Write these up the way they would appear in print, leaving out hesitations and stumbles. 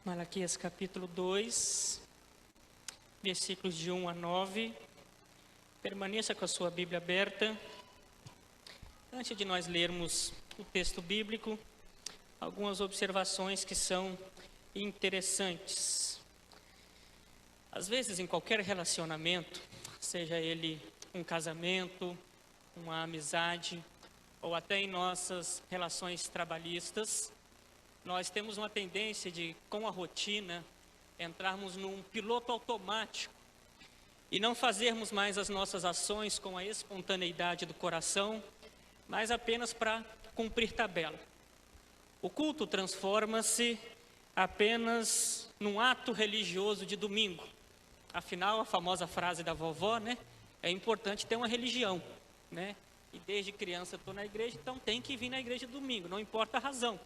Malaquias capítulo 2, versículos de 1 a 9. Permaneça com a sua Bíblia aberta. Antes de nós lermos o texto bíblico, algumas observações que são interessantes. Às vezes, em qualquer relacionamento, seja ele um casamento, uma amizade, ou até em nossas relações trabalhistas, nós temos uma tendência de, com a rotina, entrarmos num piloto automático e não fazermos mais as nossas ações com a espontaneidade do coração, mas apenas para cumprir tabela. O culto transforma-se apenas num ato religioso de domingo. Afinal, a famosa frase da vovó, né? É importante ter uma religião, né? E desde criança estou na igreja, então tem que vir na igreja domingo, não importa a razão.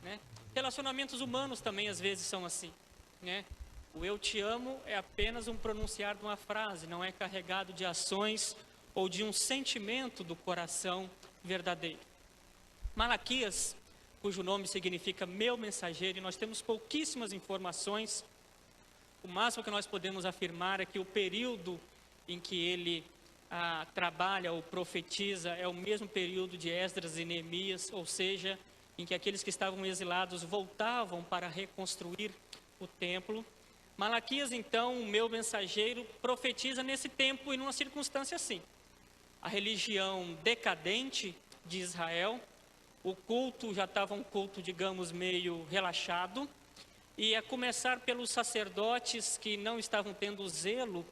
Né? Relacionamentos humanos também às vezes são assim, né? O eu te amo é apenas um pronunciar de uma frase, não é carregado de ações ou de um sentimento do coração verdadeiro. Malaquias, cujo nome significa meu mensageiro, e nós temos pouquíssimas informações. O máximo que nós podemos afirmar é que o período em que ele trabalha ou profetiza é o mesmo período de Esdras e Neemias, ou seja, em que aqueles que estavam exilados voltavam para reconstruir o templo. Malaquias, então, o meu mensageiro, profetiza nesse tempo e numa circunstância assim. A religião decadente de Israel, o culto já estava um culto, digamos, meio relaxado, e a começar pelos sacerdotes que não estavam tendo o zelo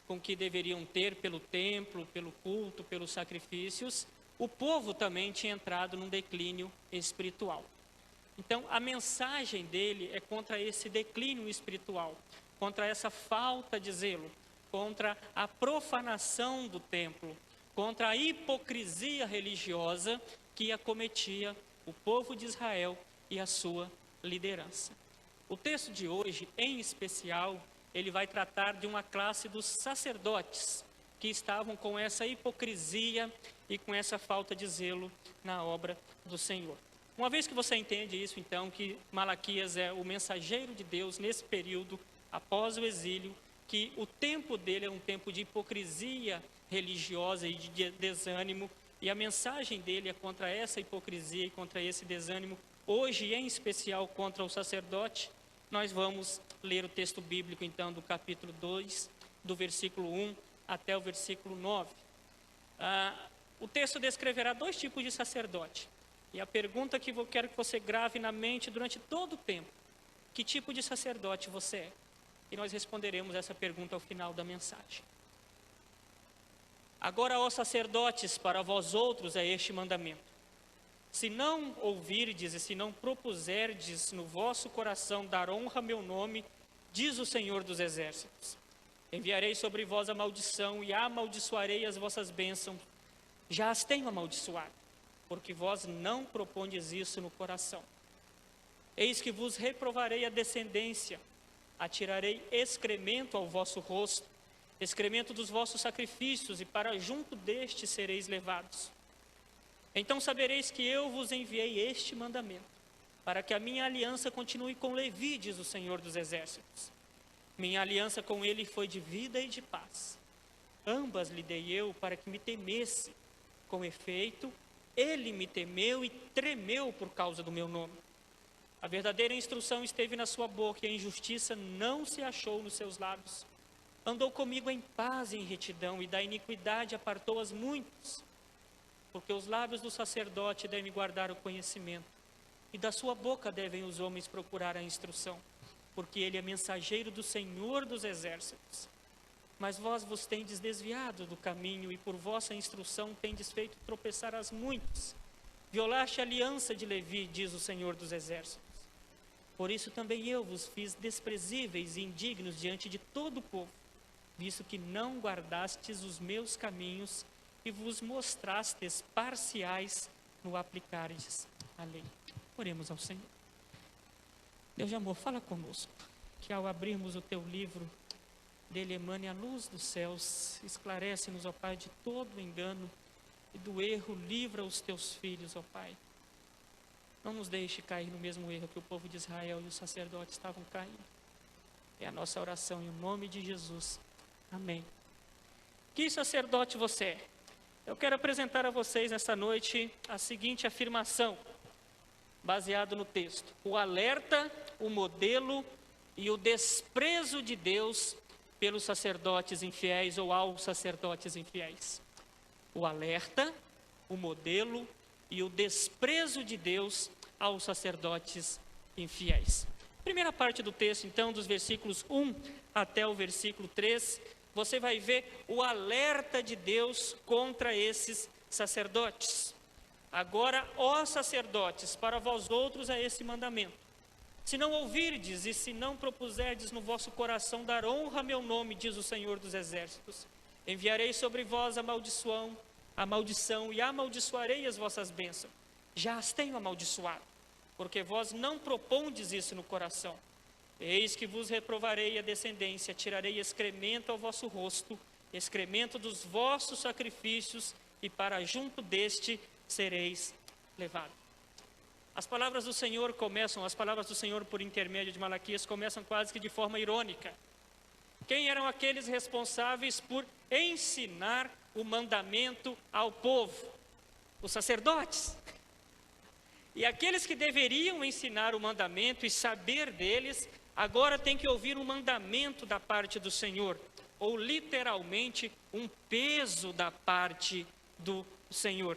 com que deveriam ter pelo templo, pelo culto, pelos sacrifícios, o povo também tinha entrado num declínio espiritual. Então, a mensagem dele é contra esse declínio espiritual, contra essa falta de zelo, contra a profanação do templo, contra a hipocrisia religiosa que acometia o povo de Israel e a sua liderança. O texto de hoje, em especial, ele vai tratar de uma classe dos sacerdotes que estavam com essa hipocrisia e com essa falta de zelo na obra do Senhor. Uma vez que você entende isso, então, que Malaquias é o mensageiro de Deus nesse período, após o exílio, que o tempo dele é um tempo de hipocrisia religiosa e de desânimo, e a mensagem dele é contra essa hipocrisia e contra esse desânimo, hoje em especial contra o sacerdote. Nós vamos ler o texto bíblico, então, do capítulo 2, do versículo 1 até o versículo 9. O texto descreverá dois tipos de sacerdote. E a pergunta que eu quero que você grave na mente durante todo o tempo: que tipo de sacerdote você é? E nós responderemos essa pergunta ao final da mensagem. Agora, ó sacerdotes, para vós outros é este mandamento: se não ouvirdes e se não propuserdes no vosso coração dar honra ao meu nome, diz o Senhor dos Exércitos, enviarei sobre vós a maldição e amaldiçoarei as vossas bênçãos. Já as tenho amaldiçoado, porque vós não propondes isso no coração. Eis que vos reprovarei a descendência, atirarei excremento ao vosso rosto, excremento dos vossos sacrifícios, e para junto destes sereis levados. Então sabereis que eu vos enviei este mandamento, para que a minha aliança continue com Levi, diz o Senhor dos Exércitos. Minha aliança com ele foi de vida e de paz. Ambas lhe dei eu para que me temesse. Com efeito, ele me temeu e tremeu por causa do meu nome. A verdadeira instrução esteve na sua boca e a injustiça não se achou nos seus lábios. Andou comigo em paz e em retidão, e da iniquidade apartou as muitos. Porque os lábios do sacerdote devem guardar o conhecimento, e da sua boca devem os homens procurar a instrução, porque ele é mensageiro do Senhor dos Exércitos. Mas vós vos tendes desviado do caminho, e por vossa instrução tendes feito tropeçar as muitos. Violaste a aliança de Levi, diz o Senhor dos Exércitos. Por isso também eu vos fiz desprezíveis e indignos diante de todo o povo, visto que não guardastes os meus caminhos e vos mostrastes parciais no aplicardes a lei. Oremos ao Senhor. Deus de amor, fala conosco, que ao abrirmos o teu livro, dele emane a luz dos céus, esclarece-nos, ó Pai, de todo o engano e do erro, livra os teus filhos, ó Pai. Não nos deixe cair no mesmo erro que o povo de Israel e os sacerdotes estavam caindo. É a nossa oração em nome de Jesus. Amém. Que sacerdote você é? Eu quero apresentar a vocês nessa noite a seguinte afirmação, baseado no texto. O alerta, o modelo e o desprezo de Deus pelos sacerdotes infiéis ou aos sacerdotes infiéis. O alerta, o modelo e o desprezo de Deus aos sacerdotes infiéis. Primeira parte do texto, então, dos versículos 1 até o versículo 3, você vai ver o alerta de Deus contra esses sacerdotes. Agora, ó sacerdotes, para vós outros é esse mandamento. Se não ouvirdes e se não propuserdes no vosso coração dar honra a meu nome, diz o Senhor dos Exércitos, enviarei sobre vós a maldição e amaldiçoarei as vossas bênçãos. Já as tenho amaldiçoado, porque vós não propondes isso no coração. Eis que vos reprovarei a descendência, tirarei excremento ao vosso rosto, excremento dos vossos sacrifícios, e para junto deste sereis levados. As palavras do Senhor por intermédio de Malaquias começam quase que de forma irônica. Quem eram aqueles responsáveis por ensinar o mandamento ao povo? Os sacerdotes. E aqueles que deveriam ensinar o mandamento e saber deles, agora têm que ouvir um mandamento da parte do Senhor, ou literalmente um peso da parte do Senhor.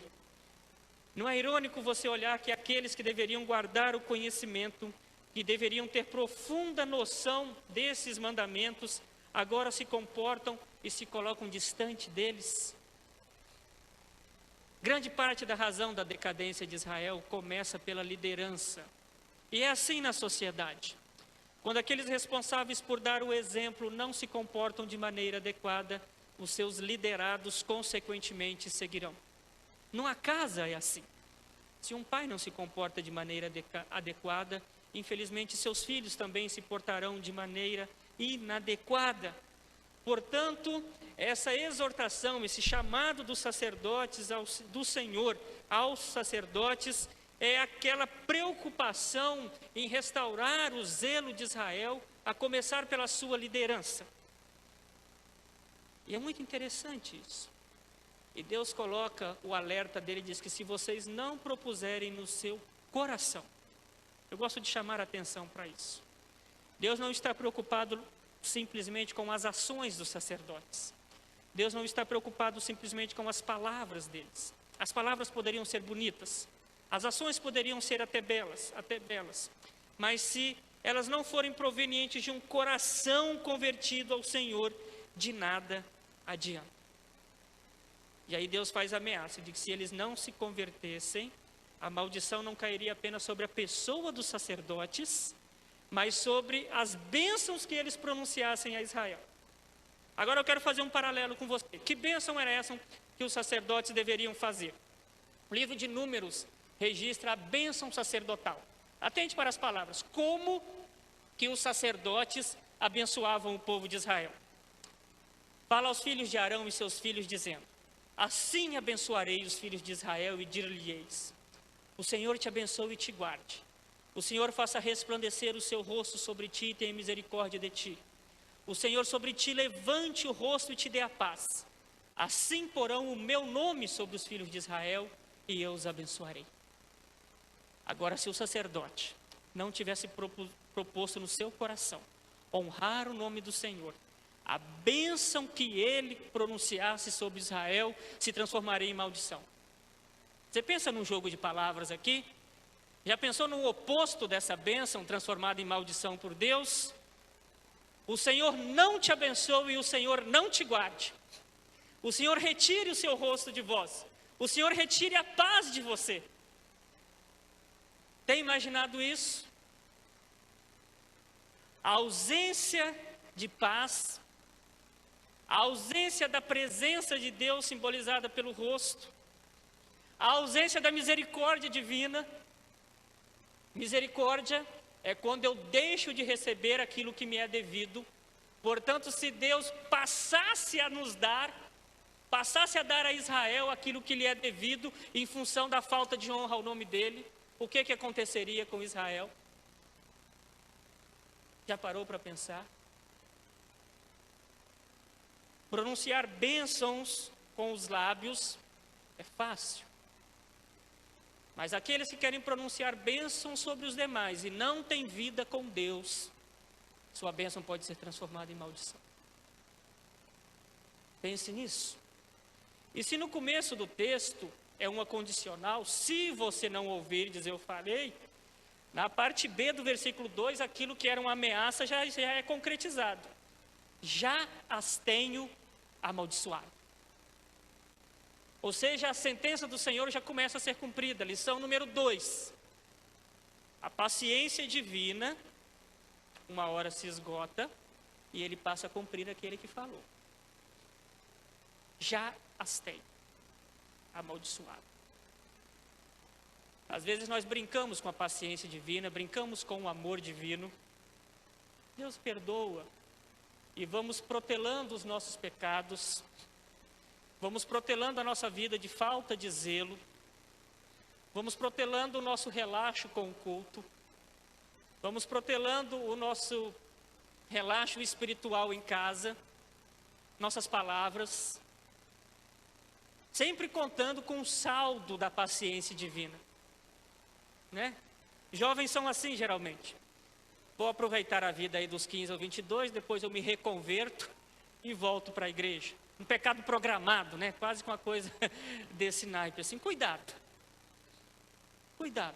Não é irônico você olhar que aqueles que deveriam guardar o conhecimento, que deveriam ter profunda noção desses mandamentos, agora se comportam e se colocam distante deles? Grande parte da razão da decadência de Israel começa pela liderança. E é assim na sociedade. Quando aqueles responsáveis por dar o exemplo não se comportam de maneira adequada, os seus liderados consequentemente seguirão. Numa casa é assim. Se um pai não se comporta de maneira adequada, infelizmente seus filhos também se portarão de maneira inadequada. Portanto, essa exortação, esse chamado dos sacerdotes, do Senhor aos sacerdotes, é aquela preocupação em restaurar o zelo de Israel, a começar pela sua liderança. E é muito interessante isso. E Deus coloca o alerta dele, diz que se vocês não propuserem no seu coração, eu gosto de chamar a atenção para isso. Deus não está preocupado simplesmente com as ações dos sacerdotes. Deus não está preocupado simplesmente com as palavras deles. As palavras poderiam ser bonitas, as ações poderiam ser até belas, mas se elas não forem provenientes de um coração convertido ao Senhor, de nada adianta. E aí Deus faz a ameaça de que se eles não se convertessem, a maldição não cairia apenas sobre a pessoa dos sacerdotes, mas sobre as bênçãos que eles pronunciassem a Israel. Agora eu quero fazer um paralelo com você. Que bênção era essa que os sacerdotes deveriam fazer? O livro de Números registra a bênção sacerdotal. Atente para as palavras. Como que os sacerdotes abençoavam o povo de Israel? Fala aos filhos de Arão e seus filhos, dizendo: assim abençoarei os filhos de Israel e dir-lhe-eis: o Senhor te abençoe e te guarde. O Senhor faça resplandecer o seu rosto sobre ti e tenha misericórdia de ti. O Senhor sobre ti levante o rosto e te dê a paz. Assim porão o meu nome sobre os filhos de Israel e eu os abençoarei. Agora, se o sacerdote não tivesse proposto no seu coração honrar o nome do Senhor, a bênção que ele pronunciasse sobre Israel se transformaria em maldição. Você pensa num jogo de palavras aqui? Já pensou no oposto dessa bênção transformada em maldição por Deus? O Senhor não te abençoe e o Senhor não te guarde. O Senhor retire o seu rosto de vós. O Senhor retire a paz de você. Tem imaginado isso? A ausência de paz, a ausência da presença de Deus simbolizada pelo rosto, a ausência da misericórdia divina. Misericórdia é quando eu deixo de receber aquilo que me é devido. Portanto, se Deus passasse a nos dar, passasse a dar a Israel aquilo que lhe é devido, em função da falta de honra ao nome dele, o que aconteceria com Israel? Já parou para pensar? Pronunciar bênçãos com os lábios é fácil. Mas aqueles que querem pronunciar bênçãos sobre os demais e não têm vida com Deus, sua bênção pode ser transformada em maldição. Pense nisso. E se no começo do texto é uma condicional, se você não ouvir dizer eu falei, na parte B do versículo 2, aquilo que era uma ameaça já é concretizado. Já as tenho amaldiçoado. Ou seja, a sentença do Senhor já começa a ser cumprida. Lição número 2. A paciência divina, uma hora se esgota, e ele passa a cumprir aquele que falou. Já as tenho amaldiçoado. Às vezes nós brincamos com a paciência divina, brincamos com o amor divino. Deus perdoa. E vamos protelando os nossos pecados, vamos protelando a nossa vida de falta de zelo, vamos protelando o nosso relaxo com o culto, vamos protelando o nosso relaxo espiritual em casa, nossas palavras, sempre contando com o saldo da paciência divina, né? Jovens são assim geralmente. Vou aproveitar a vida aí dos 15 ao 22, depois eu me reconverto e volto para a igreja. Um pecado programado, né? Quase com uma coisa desse naipe, assim. Cuidado. Cuidado.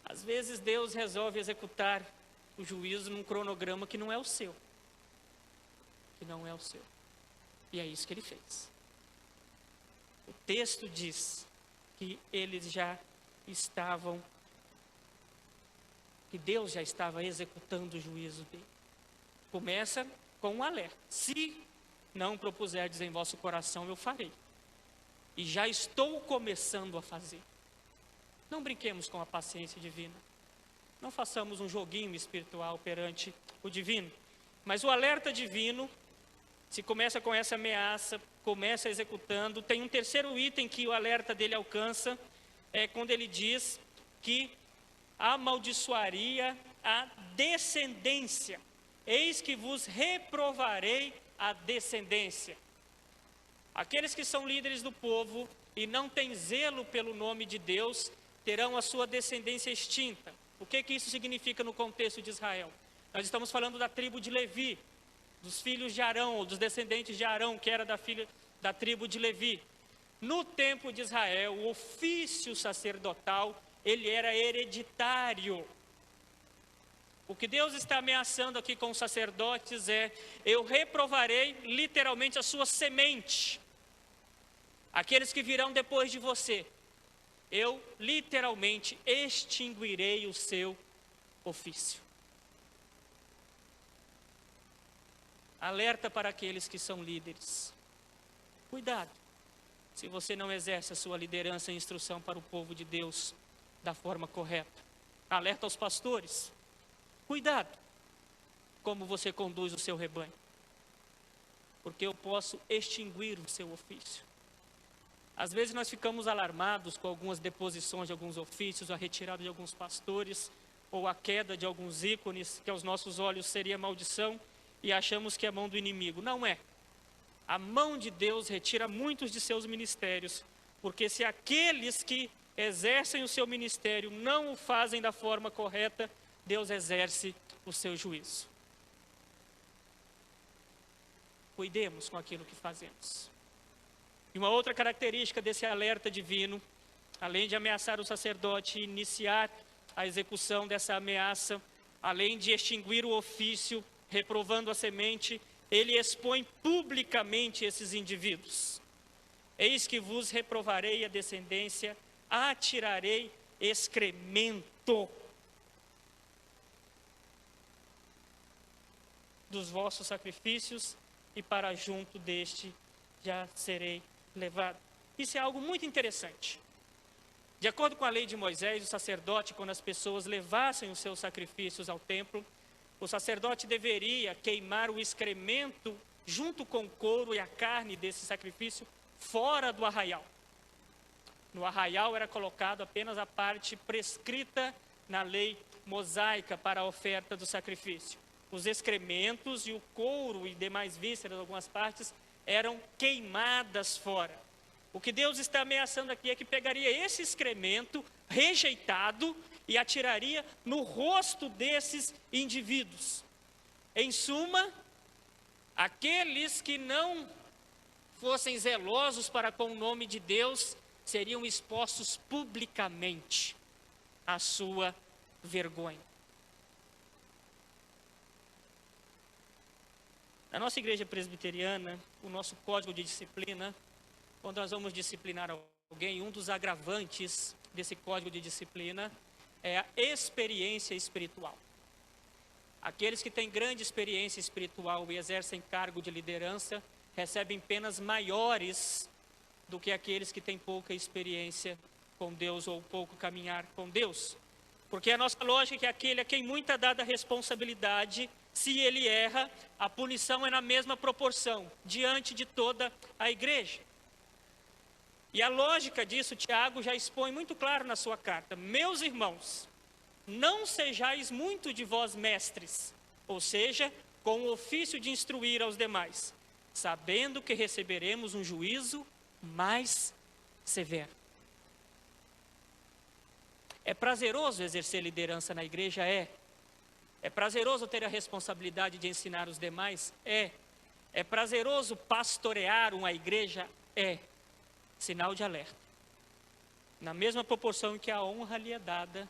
Às vezes Deus resolve executar o juízo num cronograma que não é o seu. Que não é o seu. E é isso que ele fez. O texto diz que eles já estavam, que Deus já estava executando o juízo dele. Começa com um alerta. Se não propuserdes em vosso coração, eu farei. E já estou começando a fazer. Não brinquemos com a paciência divina. Não façamos um joguinho espiritual perante o divino. Mas o alerta divino, se começa com essa ameaça, começa executando. Tem um terceiro item que o alerta dele alcança, é quando ele diz que amaldiçoaria a descendência. Eis que vos reprovarei a descendência. Aqueles que são líderes do povo e não têm zelo pelo nome de Deus, terão a sua descendência extinta. O que isso significa no contexto de Israel? Nós estamos falando da tribo de Levi, dos filhos de Arão, ou dos descendentes de Arão, que era da tribo de Levi. No tempo de Israel, o ofício sacerdotal, ele era hereditário. O que Deus está ameaçando aqui com os sacerdotes é: eu reprovarei literalmente a sua semente. Aqueles que virão depois de você, eu literalmente extinguirei o seu ofício. Alerta para aqueles que são líderes. Cuidado, se você não exerce a sua liderança e instrução para o povo de Deus da forma correta. Alerta aos pastores. Cuidado como você conduz o seu rebanho, porque eu posso extinguir o seu ofício. Às vezes nós ficamos alarmados com algumas deposições de alguns ofícios, a retirada de alguns pastores, ou a queda de alguns ícones, que aos nossos olhos seria maldição, e achamos que é a mão do inimigo. Não é. A mão de Deus retira muitos de seus ministérios, porque se aqueles que exercem o seu ministério não o fazem da forma correta, Deus exerce o seu juízo. Cuidemos com aquilo que fazemos. E uma outra característica desse alerta divino, além de ameaçar o sacerdote e iniciar a execução dessa ameaça, além de extinguir o ofício, reprovando a semente, ele expõe publicamente esses indivíduos. Eis que vos reprovarei a descendência, atirarei excremento dos vossos sacrifícios, e para junto deste já serei levado. Isso é algo muito interessante. De acordo com a lei de Moisés, o sacerdote, quando as pessoas levassem os seus sacrifícios ao templo, o sacerdote deveria queimar o excremento junto com o couro e a carne desse sacrifício fora do arraial. No arraial era colocado apenas a parte prescrita na lei mosaica para a oferta do sacrifício. Os excrementos e o couro e demais vísceras, algumas partes, eram queimadas fora. O que Deus está ameaçando aqui é que pegaria esse excremento rejeitado e atiraria no rosto desses indivíduos. Em suma, aqueles que não fossem zelosos para com o nome de Deus seriam expostos publicamente à sua vergonha. Na nossa igreja presbiteriana, o nosso código de disciplina, quando nós vamos disciplinar alguém, um dos agravantes desse código de disciplina é a experiência espiritual. Aqueles que têm grande experiência espiritual e exercem cargo de liderança recebem penas maiores do que aqueles que têm pouca experiência com Deus ou pouco caminhar com Deus. Porque a nossa lógica é que aquele a quem muito é dada a responsabilidade, se ele erra, a punição é na mesma proporção, diante de toda a igreja. E a lógica disso, Tiago já expõe muito claro na sua carta. Meus irmãos, não sejais muito de vós mestres, ou seja, com o ofício de instruir aos demais, sabendo que receberemos um juízo mais severo. É prazeroso exercer liderança na igreja? É. É prazeroso ter a responsabilidade de ensinar os demais? É. É prazeroso pastorear uma igreja? É. Sinal de alerta. Na mesma proporção em que a honra lhe é dada,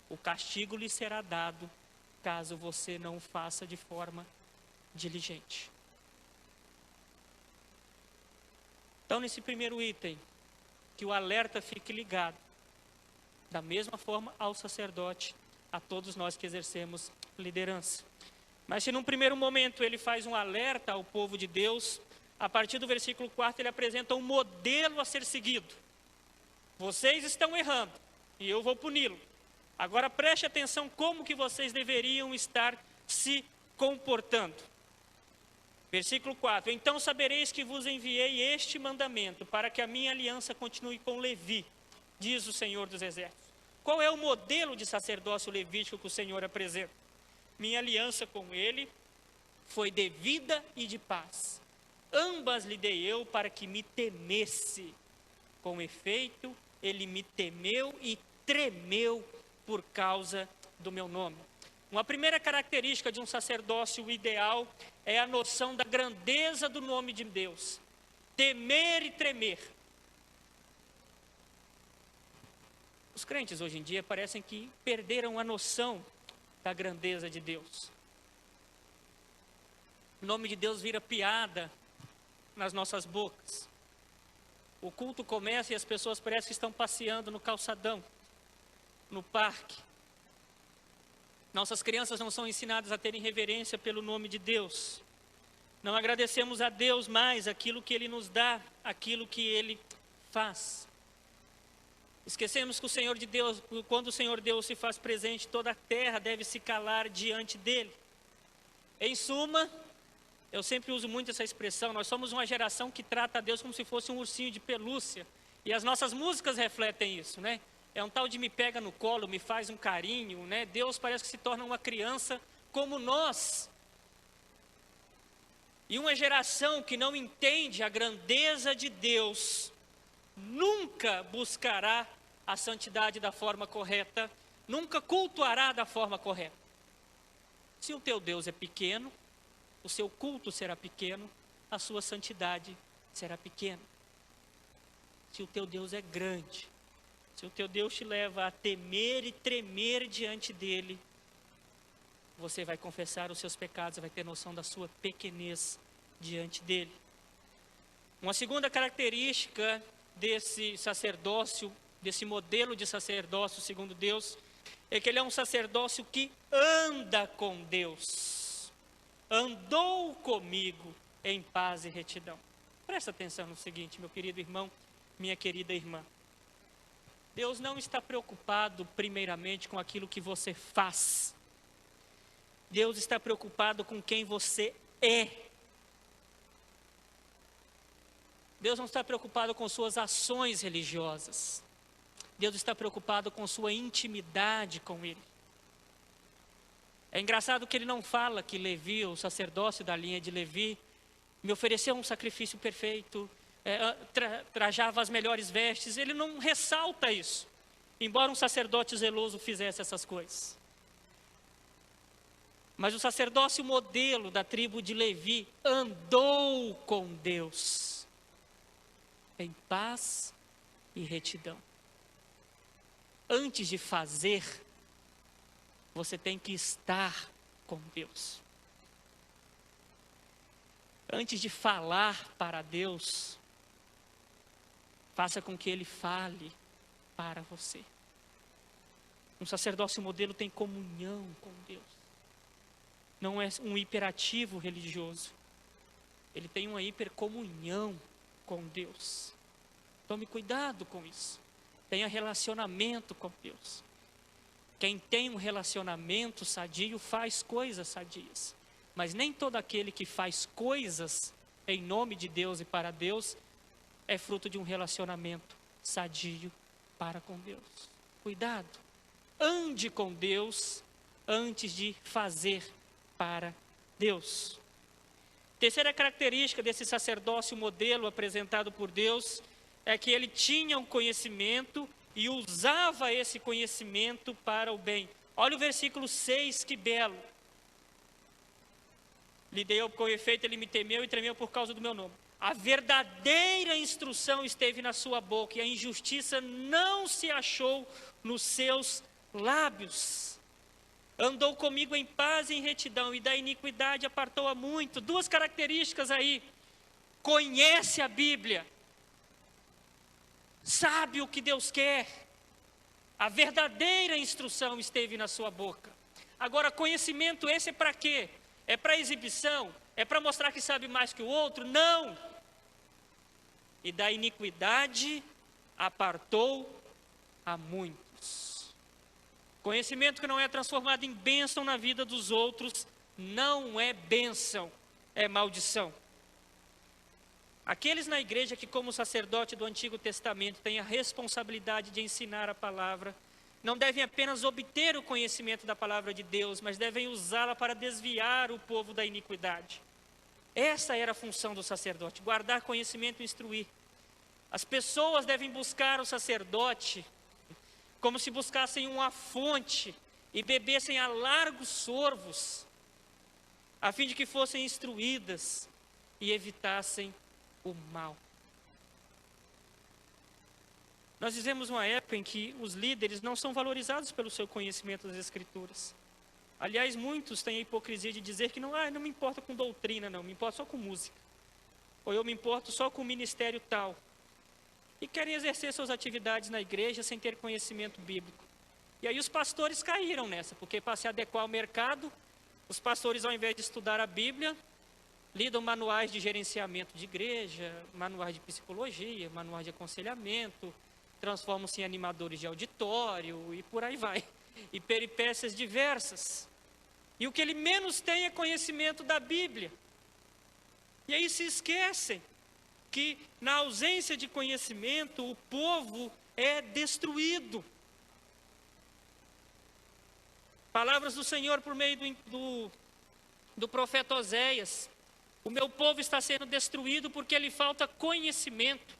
o castigo lhe será dado, caso você não o faça de forma diligente. Então, nesse primeiro item, que o alerta fique ligado, da mesma forma ao sacerdote, a todos nós que exercemos liderança. Mas se num primeiro momento ele faz um alerta ao povo de Deus, a partir do versículo 4 ele apresenta um modelo a ser seguido. Vocês estão errando e eu vou puni-lo. Agora preste atenção como que vocês deveriam estar se comportando. Versículo 4, então sabereis que vos enviei este mandamento, para que a minha aliança continue com Levi, diz o Senhor dos Exércitos. Qual é o modelo de sacerdócio levítico que o Senhor apresenta? Minha aliança com ele foi de vida e de paz. Ambas lhe dei eu para que me temesse. Com efeito, ele me temeu e tremeu por causa do meu nome. Uma primeira característica de um sacerdócio ideal é a noção da grandeza do nome de Deus. Temer e tremer. Os crentes hoje em dia parecem que perderam a noção da grandeza de Deus. O nome de Deus vira piada nas nossas bocas. O culto começa e as pessoas parecem que estão passeando no calçadão, no parque. Nossas crianças não são ensinadas a terem reverência pelo nome de Deus. Não agradecemos a Deus mais aquilo que Ele nos dá, aquilo que Ele faz. Esquecemos que o Senhor de Deus, quando o Senhor Deus se faz presente, toda a terra deve se calar diante dEle. Em suma, eu sempre uso muito essa expressão, nós somos uma geração que trata a Deus como se fosse um ursinho de pelúcia. E as nossas músicas refletem isso, né? É um tal de me pega no colo, me faz um carinho, né? Deus parece que se torna uma criança como nós. E uma geração que não entende a grandeza de Deus, nunca buscará a santidade da forma correta, nunca cultuará da forma correta. Se o teu Deus é pequeno, o seu culto será pequeno, a sua santidade será pequena. Se o teu Deus é grande, se o teu Deus te leva a temer e tremer diante dele, você vai confessar os seus pecados, vai ter noção da sua pequenez diante dele. Uma segunda característica desse sacerdócio, desse modelo de sacerdócio segundo Deus, é que ele é um sacerdócio que anda com Deus. Andou comigo em paz e retidão. Presta atenção no seguinte, meu querido irmão, minha querida irmã. Deus não está preocupado primeiramente com aquilo que você faz. Deus está preocupado com quem você é. Deus não está preocupado com suas ações religiosas. Deus está preocupado com sua intimidade com Ele. É engraçado que Ele não fala que Levi, o sacerdócio da linha de Levi, me ofereceu um sacrifício perfeito, trajava as melhores vestes. Ele não ressalta isso, embora um sacerdote zeloso fizesse essas coisas. Mas o sacerdócio modelo da tribo de Levi andou com Deus em paz e retidão. Antes de fazer, você tem que estar com Deus. Antes de falar para Deus, faça com que Ele fale para você. Um sacerdócio modelo tem comunhão com Deus. Não é um hiperativo religioso. Ele tem uma hipercomunhão com Deus. Tome cuidado com isso. Tenha relacionamento com Deus. Quem tem um relacionamento sadio faz coisas sadias. Mas nem todo aquele que faz coisas em nome de Deus e para Deus é fruto de um relacionamento sadio para com Deus. Cuidado. Ande com Deus antes de fazer para Deus. Terceira característica desse sacerdócio modelo apresentado por Deus é que ele tinha um conhecimento e usava esse conhecimento para o bem. Olha o versículo 6, que belo. Lhe dei com efeito, ele me temeu e tremeu por causa do meu nome. A verdadeira instrução esteve na sua boca e a injustiça não se achou nos seus lábios. Andou comigo em paz e em retidão, e da iniquidade apartou-a muito. Duas características aí. Conhece a Bíblia. Sabe o que Deus quer. A verdadeira instrução esteve na sua boca. Agora, conhecimento esse é para quê? É para exibição? É para mostrar que sabe mais que o outro? Não. E da iniquidade apartou a muitos. Conhecimento que não é transformado em bênção na vida dos outros, não é bênção, é maldição. Aqueles na igreja que, como sacerdote do Antigo Testamento, têm a responsabilidade de ensinar a palavra, não devem apenas obter o conhecimento da palavra de Deus, mas devem usá-la para desviar o povo da iniquidade. Essa era a função do sacerdote, guardar conhecimento e instruir. As pessoas devem buscar o sacerdote como se buscassem uma fonte e bebessem a largos sorvos, a fim de que fossem instruídas e evitassem o mal. Nós vivemos uma época em que os líderes não são valorizados pelo seu conhecimento das Escrituras. Aliás, muitos têm a hipocrisia de dizer que não me importa com doutrina, não, me importa só com música. Ou eu me importo só com o ministério tal. E querem exercer suas atividades na igreja sem ter conhecimento bíblico. E aí os pastores caíram nessa, porque para se adequar ao mercado, os pastores, ao invés de estudar a Bíblia, lidam manuais de gerenciamento de igreja, manuais de psicologia, manuais de aconselhamento, transformam-se em animadores de auditório e por aí vai. E peripécias diversas. E o que ele menos tem é conhecimento da Bíblia. E aí se esquecem que na ausência de conhecimento o povo é destruído. Palavras do Senhor por meio do profeta Oséias. O meu povo está sendo destruído porque lhe falta conhecimento.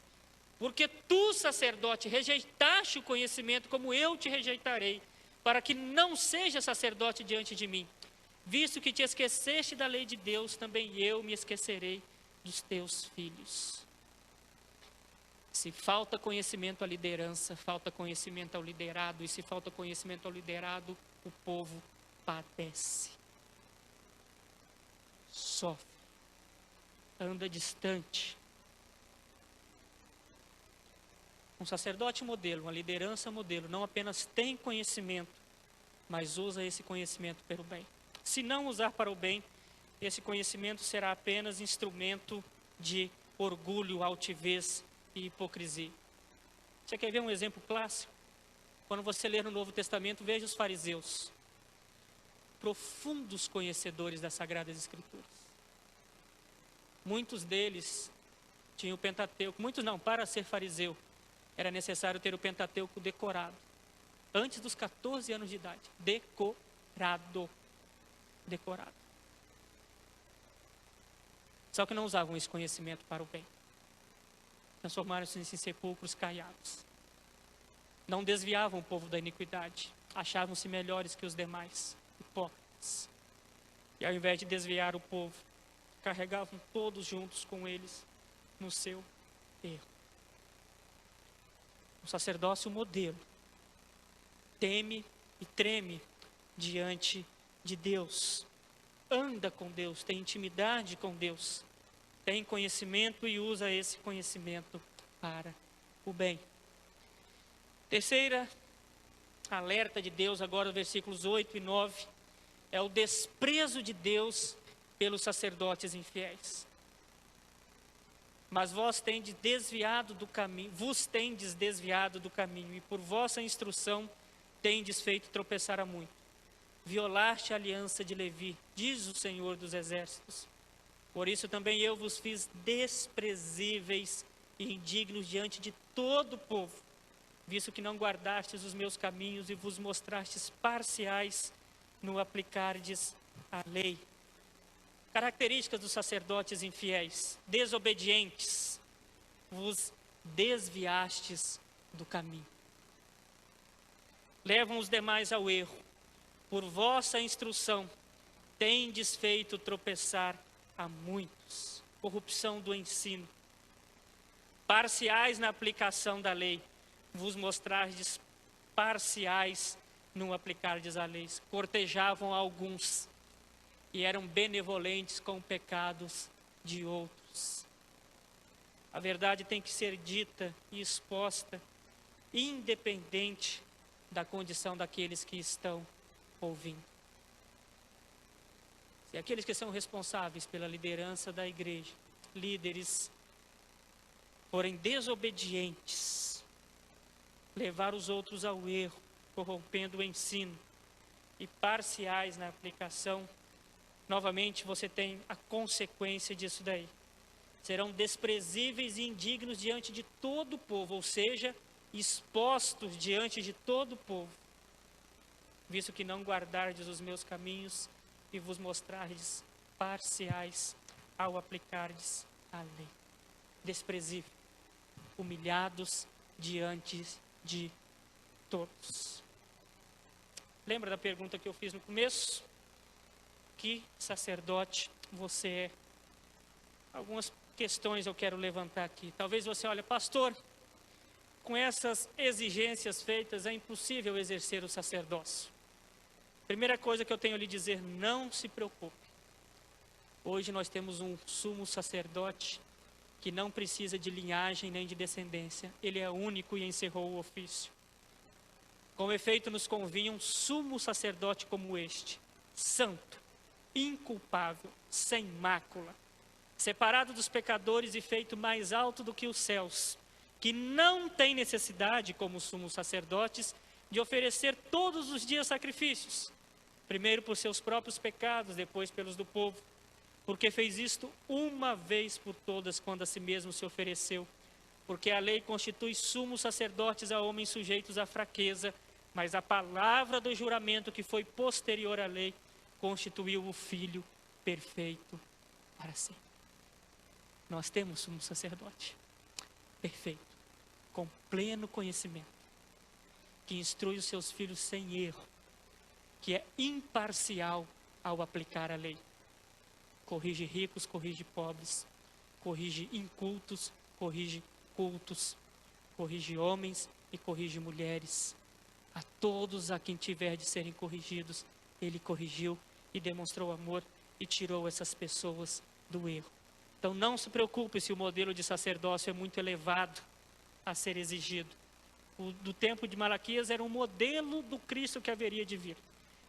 Porque tu, sacerdote, rejeitaste o conhecimento como eu te rejeitarei, para que não seja sacerdote diante de mim. Visto que te esqueceste da lei de Deus, também eu me esquecerei dos teus filhos. Se falta conhecimento à liderança, falta conhecimento ao liderado, e se falta conhecimento ao liderado, o povo padece, sofre, anda distante. Um sacerdote modelo, uma liderança modelo, não apenas tem conhecimento, mas usa esse conhecimento para o bem. Se não usar para o bem, esse conhecimento será apenas instrumento de orgulho, altivez e hipocrisia. Você quer ver um exemplo clássico? Quando você lê no Novo Testamento, veja os fariseus, profundos conhecedores das Sagradas Escrituras. Muitos deles tinha o Pentateuco. Muitos não, para ser fariseu, era necessário ter o Pentateuco decorado. Antes dos 14 anos de idade. Decorado. Decorado. Só que não usavam esse conhecimento para o bem. Transformaram-se em sepulcros caiados. Não desviavam o povo da iniquidade. Achavam-se melhores que os demais. Hipócritas. E ao invés de desviar o povo, carregavam todos juntos com eles no seu erro. O sacerdócio modelo teme e treme diante de Deus. Anda com Deus, tem intimidade com Deus. Tem conhecimento e usa esse conhecimento para o bem. Terceira alerta de Deus, agora versículos 8 e 9, é o desprezo de Deus pelos sacerdotes infiéis. Mas vos tendes desviado do caminho, e por vossa instrução tendes feito tropeçar a muito. Violaste a aliança de Levi, diz o Senhor dos Exércitos. Por isso também eu vos fiz desprezíveis e indignos diante de todo o povo, visto que não guardastes os meus caminhos e vos mostrastes parciais no aplicardes a lei. Características dos sacerdotes infiéis: desobedientes, vos desviastes do caminho. Levam os demais ao erro. Por vossa instrução, tendes feito tropeçar a muitos. Corrupção do ensino. Parciais na aplicação da lei, vos mostrardes parciais no aplicardes a lei. Cortejavam alguns e eram benevolentes com pecados de outros. A verdade tem que ser dita e exposta, independente da condição daqueles que estão ouvindo. Se aqueles que são responsáveis pela liderança da igreja, líderes, forem desobedientes, levar os outros ao erro, corrompendo o ensino, e parciais na aplicação, novamente você tem a consequência disso daí. Serão desprezíveis e indignos diante de todo o povo, ou seja, expostos diante de todo o povo, visto que não guardardes os meus caminhos e vos mostrardes parciais ao aplicardes a lei. Desprezível, humilhados diante de todos. Lembra da pergunta que eu fiz no começo? Que sacerdote você é? Algumas questões eu quero levantar aqui. Talvez você olhe, pastor, com essas exigências feitas é impossível exercer o sacerdócio. Primeira coisa que eu tenho a lhe dizer, não se preocupe. Hoje nós temos um sumo sacerdote que não precisa de linhagem nem de descendência. Ele é único e encerrou o ofício. Com efeito, nos convinha um sumo sacerdote como este, santo, inculpável, sem mácula, separado dos pecadores e feito mais alto do que os céus, que não tem necessidade, como os sumos sacerdotes, de oferecer todos os dias sacrifícios, primeiro por seus próprios pecados, depois pelos do povo, porque fez isto uma vez por todas, quando a si mesmo se ofereceu, porque a lei constitui sumos sacerdotes a homens sujeitos à fraqueza, mas a palavra do juramento que foi posterior à lei constituiu o Filho perfeito para sempre. Nós temos sumo sacerdote perfeito, com pleno conhecimento, que instrui os seus filhos sem erro, que é imparcial ao aplicar a lei. Corrige ricos, corrige pobres, corrige incultos, corrige cultos, corrige homens e corrige mulheres. A todos a quem tiver de serem corrigidos, ele corrigiu e demonstrou amor e tirou essas pessoas do erro. Então não se preocupe se o modelo de sacerdócio é muito elevado a ser exigido. O do tempo de Malaquias era um modelo do Cristo que haveria de vir.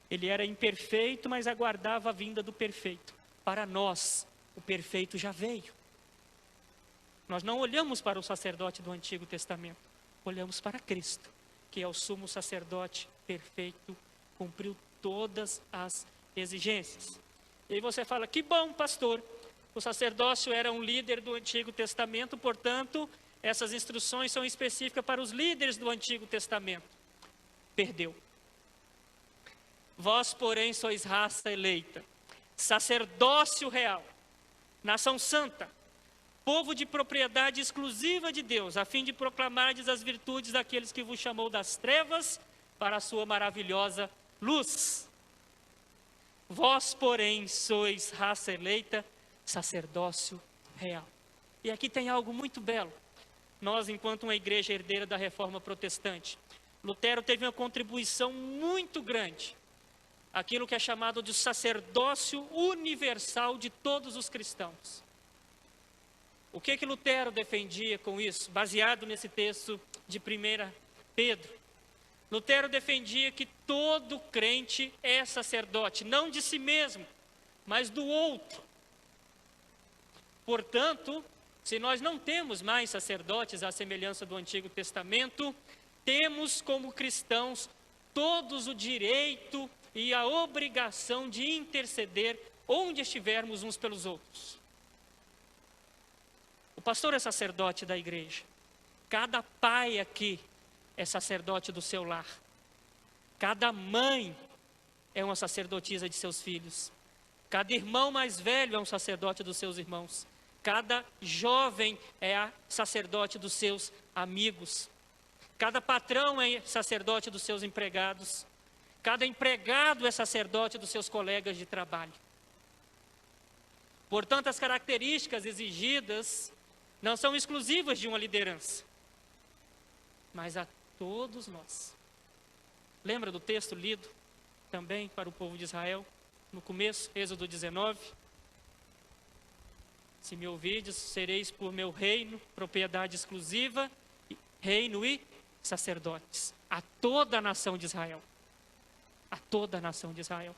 Ele era imperfeito, mas aguardava a vinda do perfeito. Para nós, o perfeito já veio. Nós não olhamos para o sacerdote do Antigo Testamento, olhamos para Cristo, que é o sumo sacerdote perfeito, cumpriu todas as exigências. E aí você fala, que bom, pastor, O sacerdócio era um líder do Antigo Testamento, portanto, essas instruções são específicas para os líderes do Antigo Testamento. Perdeu. Vós, porém, sois raça eleita, sacerdócio real, nação santa, povo de propriedade exclusiva de Deus, a fim de proclamardes as virtudes daqueles que vos chamou das trevas para a sua maravilhosa luz. Vós, porém, sois raça eleita, sacerdócio real. E aqui tem algo muito belo. Nós, enquanto uma igreja herdeira da Reforma Protestante, Lutero teve uma contribuição muito grande. Aquilo que é chamado de sacerdócio universal de todos os cristãos. O que Lutero defendia com isso? Baseado nesse texto de 1 Pedro. Lutero defendia que todo crente é sacerdote, não de si mesmo, mas do outro. Portanto, se nós não temos mais sacerdotes à semelhança do Antigo Testamento, temos como cristãos todos o direito e a obrigação de interceder onde estivermos uns pelos outros. O pastor é sacerdote da igreja. Cada pai aqui é sacerdote do seu lar. Cada mãe é uma sacerdotisa de seus filhos. Cada irmão mais velho é um sacerdote dos seus irmãos. Cada jovem é sacerdote dos seus amigos. Cada patrão é sacerdote dos seus empregados. Cada empregado é sacerdote dos seus colegas de trabalho. Portanto, as características exigidas não são exclusivas de uma liderança, mas a todos nós. Lembra do texto lido também para o povo de Israel, no começo, Êxodo 19? Se me ouvides, sereis por meu reino, propriedade exclusiva, reino e sacerdotes, a toda a nação de Israel. A toda a nação de Israel.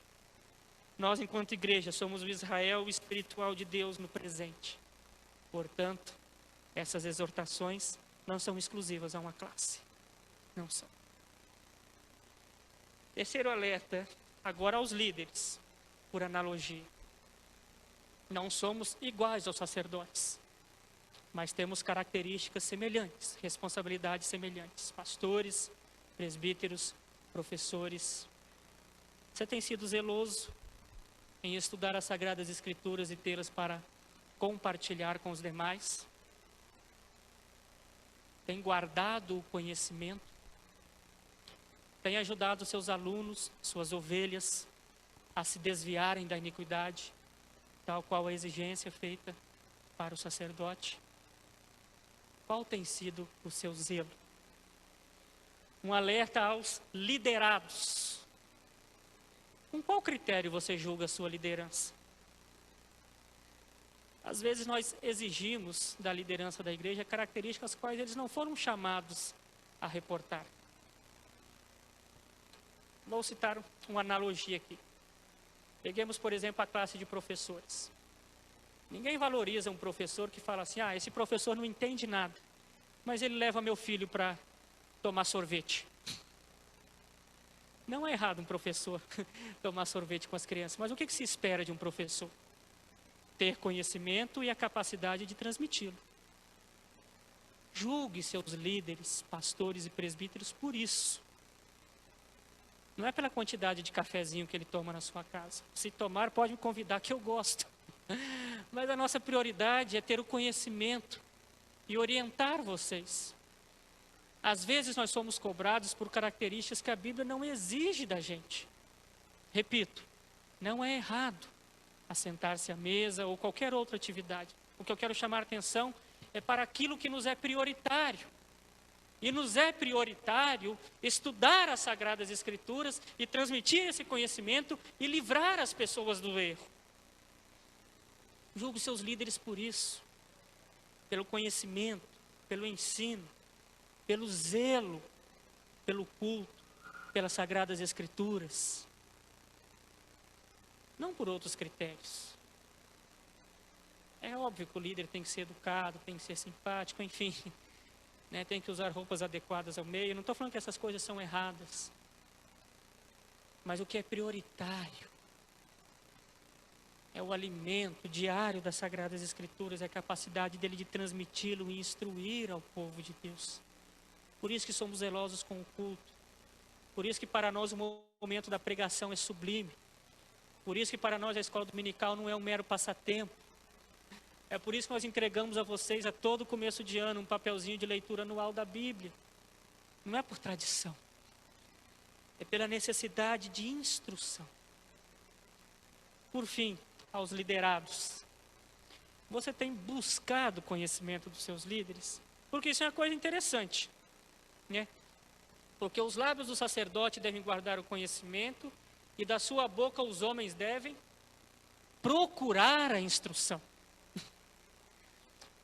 Nós, enquanto igreja, somos o Israel espiritual de Deus no presente. Portanto, essas exortações não são exclusivas a uma classe. Não são. Terceiro alerta, agora aos líderes, por analogia. Não somos iguais aos sacerdotes, mas temos características semelhantes, responsabilidades semelhantes. Pastores, presbíteros, professores. Você tem sido zeloso em estudar as Sagradas Escrituras e tê-las para compartilhar com os demais? Tem guardado o conhecimento? Tem ajudado seus alunos, suas ovelhas, a se desviarem da iniquidade, tal qual a exigência feita para o sacerdote? Qual tem sido o seu zelo? Um alerta aos liderados. Com qual critério você julga a sua liderança? Às vezes nós exigimos da liderança da igreja características as quais eles não foram chamados a reportar. Vou citar uma analogia aqui. Peguemos, por exemplo, a classe de professores. Ninguém valoriza um professor que fala assim, esse professor não entende nada, mas ele leva meu filho para tomar sorvete. Não é errado um professor tomar sorvete com as crianças, mas o que se espera de um professor? Ter conhecimento e a capacidade de transmiti-lo. Julgue seus líderes, pastores e presbíteros por isso. Não é pela quantidade de cafezinho que ele toma na sua casa. Se tomar, pode me convidar, que eu gosto. Mas a nossa prioridade é ter o conhecimento e orientar vocês. Às vezes nós somos cobrados por características que a Bíblia não exige da gente. Repito, não é errado assentar-se à mesa ou qualquer outra atividade. O que eu quero chamar a atenção é para aquilo que nos é prioritário. E nos é prioritário estudar as Sagradas Escrituras e transmitir esse conhecimento e livrar as pessoas do erro. Julgue seus líderes por isso, pelo conhecimento, pelo ensino, pelo zelo, pelo culto, pelas Sagradas Escrituras. Não por outros critérios. É óbvio que o líder tem que ser educado, tem que ser simpático, enfim, né, tem que usar roupas adequadas ao meio. Eu não estou falando que essas coisas são erradas. Mas o que é prioritário é o alimento diário das Sagradas Escrituras, é a capacidade dele de transmiti-lo e instruir ao povo de Deus. Por isso que somos zelosos com o culto. Por isso que para nós o momento da pregação é sublime. Por isso que para nós a escola dominical não é um mero passatempo. É por isso que nós entregamos a vocês a todo começo de ano um papelzinho de leitura anual da Bíblia. Não é por tradição. É pela necessidade de instrução. Por fim, aos liderados. Você tem buscado conhecimento dos seus líderes? Porque isso é uma coisa interessante, né? Porque os lábios do sacerdote devem guardar o conhecimento e da sua boca os homens devem procurar a instrução.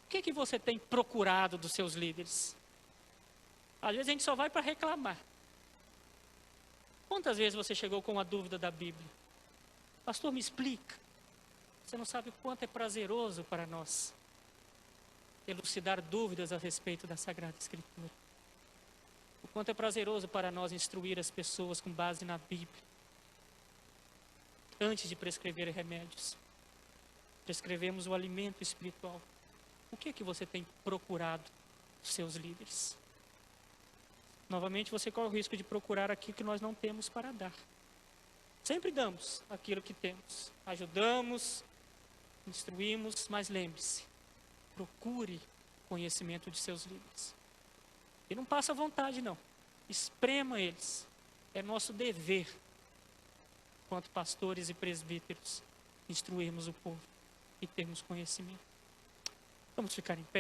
O que você tem procurado dos seus líderes? Às vezes a gente só vai para reclamar. Quantas vezes você chegou com uma dúvida da Bíblia? Pastor, me explica. Você não sabe o quanto é prazeroso para nós elucidar dúvidas a respeito da Sagrada Escritura. O quanto é prazeroso para nós instruir as pessoas com base na Bíblia. Antes de prescrever remédios, prescrevemos o alimento espiritual. O que é que você tem procurado dos seus líderes? Novamente, você corre o risco de procurar aquilo que nós não temos para dar. Sempre damos aquilo que temos. Ajudamos, instruímos, mas lembre-se, procure conhecimento de seus líderes. E não passa vontade, não. Esprema eles. É nosso dever, enquanto pastores e presbíteros, instruirmos o povo e termos conhecimento. Vamos ficar em pé.